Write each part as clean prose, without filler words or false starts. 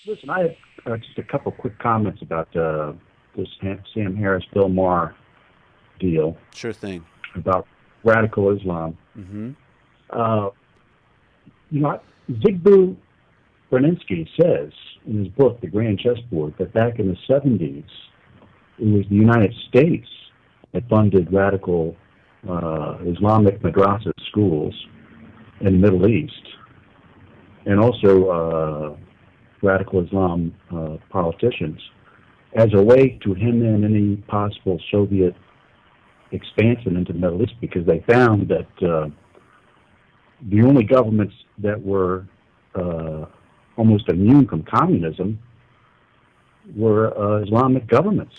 Listen, I have just a couple quick comments about this Sam Harris, Bill Maher deal Sure thing. about radical Islam. Mm-hmm. Uh, Zygmunt Brzezinski says in his book, The Grand Chessboard, that back in the 70s, it was the United States that funded radical Islamic madrasa schools in the Middle East, and also radical Islam politicians, as a way to hem in any possible Soviet expansion into the Middle East, because they found that the only governments that were almost immune from communism were Islamic governments.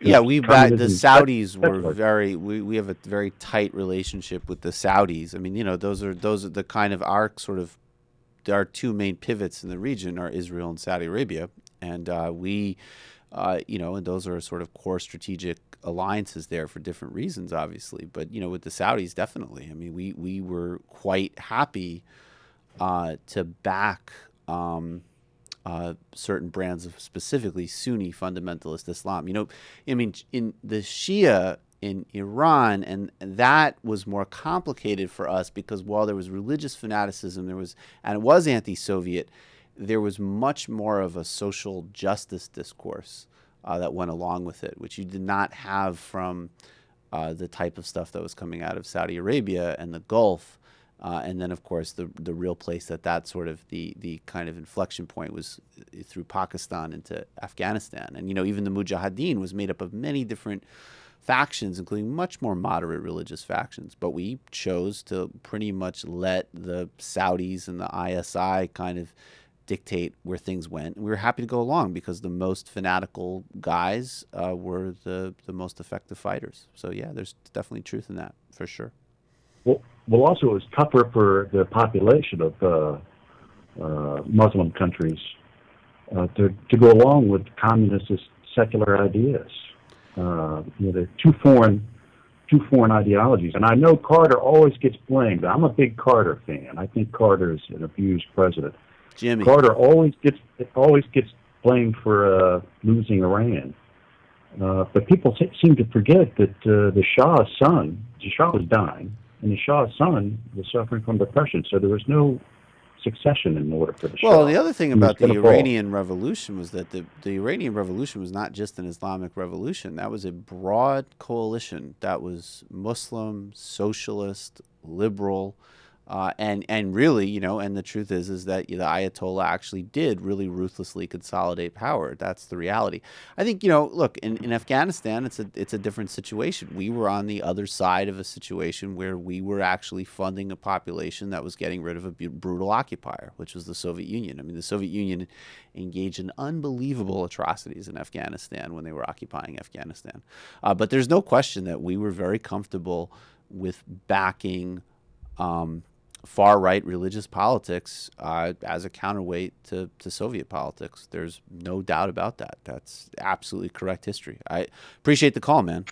Yeah, Because the communism Saudis were secular. we have a very tight relationship with the Saudis. I mean, those are the kind of our sort of our two main pivots in the region are Israel and Saudi Arabia, and and those are sort of core strategic alliances there for different reasons, obviously. But with the Saudis, definitely. I mean, we were quite happy to back certain brands of specifically Sunni fundamentalist Islam. I mean, in the Shia in Iran, and that was more complicated for us because while there was religious fanaticism, and it was anti-Soviet, there was much more of a social justice discourse that went along with it, which you did not have from the type of stuff that was coming out of Saudi Arabia and the Gulf. And then, of course, the real place that sort of the kind of inflection point was through Pakistan into Afghanistan. And, even the Mujahideen was made up of many different factions, including much more moderate religious factions. But we chose to pretty much let the Saudis and the ISI kind of dictate where things went. And we were happy to go along because the most fanatical guys were the most effective fighters. So, yeah, there's definitely truth in that, for sure. Well, also it was tougher for the population of Muslim countries to go along with communist secular ideas. They're two foreign ideologies, and I know Carter always gets blamed. I'm a big Carter fan. I think Carter is an abused president. Jimmy. Carter always gets blamed for losing Iran. But people seem to forget that the Shah was dying, and the Shah's son was suffering from depression, so there was no succession in order for the Shah. Well, the other thing He was about the gonna fall. Iranian Revolution was that the Iranian Revolution was not just an Islamic revolution. That was a broad coalition that was Muslim, socialist, liberal, and really, and the truth is that the Ayatollah actually did really ruthlessly consolidate power. That's the reality. I think, look, in Afghanistan, it's a different situation. We were on the other side of a situation where we were actually funding a population that was getting rid of a brutal occupier, which was the Soviet Union. I mean, the Soviet Union engaged in unbelievable atrocities in Afghanistan when they were occupying Afghanistan. But there's no question that we were very comfortable with backing far-right religious politics as a counterweight to Soviet politics. There's no doubt about that. That's absolutely correct history. I appreciate the call, man.